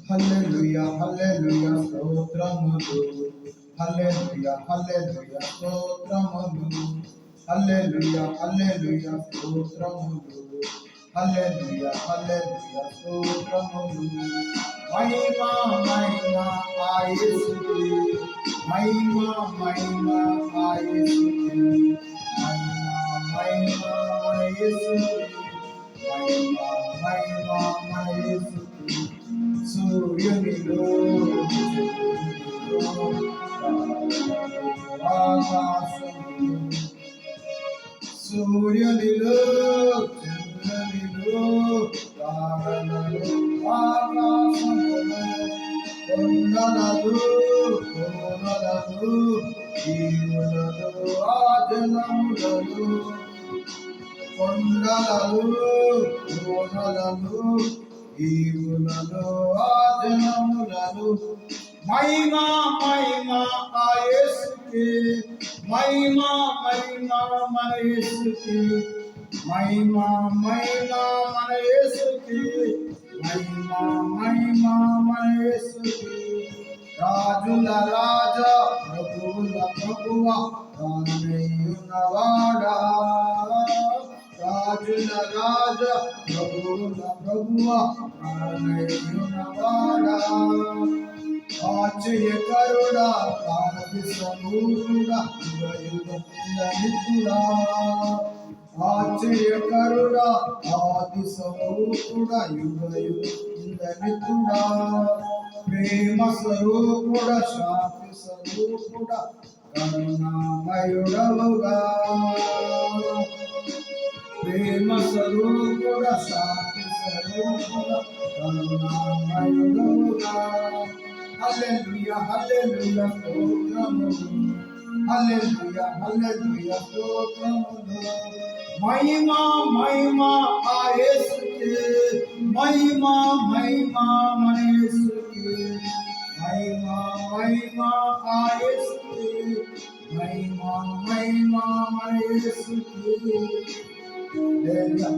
హల్లెలూయా హల్లెలూయా స్తోత్రములు హల్లెలూయా హల్లెలూయా స్తోత్రములు హల్లెలూయా హల్లెలూయా స్తోత్రములు హల్లెలూయా హల్లెలూయా స్తోత్రములు మహిమా మహిమా ఆ యేసుకే మహిమా మహిమా ఆ యేసుకే మహిమా మహిమా మన యేసుకే మహిమా మహిమా మన యేసుకే సూర్యునిలో ఆకాశములో సూర్యునిలో చంద్రునిలో తారలలో ఆకాశములో కొండలలో కోనలలో జీవులలో ఆ జలములలో కొండలలో కోనలలో జీవులలో ఆ జలములలో మహిమా మహిమా ఆ యేసుకే మహిమా మహిమా మన యేసుకే మహిమా మహిమా మన యేసుకే మహిమా మహిమా మన యేసుకే రాజుల రాజా ప్రభువుల ప్రభువా రానయ్యున్నవాడా రాజుల రాజా ప్రభువుల ప్రభువా రానయ్యున్నవాడా ఆశ్చర్యకరుడా ఆది సమూఢుడా యుగయుగములనిత్తుడా ఆశ్చర్యకరుడా ఆది సమూఢుడా యుగయుగములనిత్తుడా ప్రేమ స్వరూపుడా శాంతి స్వరూపుడా కరుణామయుడవుగా ప్రేమ స్వరూపుడా శాంతి స్వరూపుడా కరుణామయుడవుగా హల్లెలూయా హల్లెలూయా స్తోత్రములు హల్లెలూయా హల్లెలూయా స్తోత్రములు మహిమా మహిమా ఆ యేసుకే మహిమా మహిమా మన యేసుకే మహిమా మహిమా ఆ యేసుకే మహిమా మహిమా మన యేసుకే హల్లెలూయా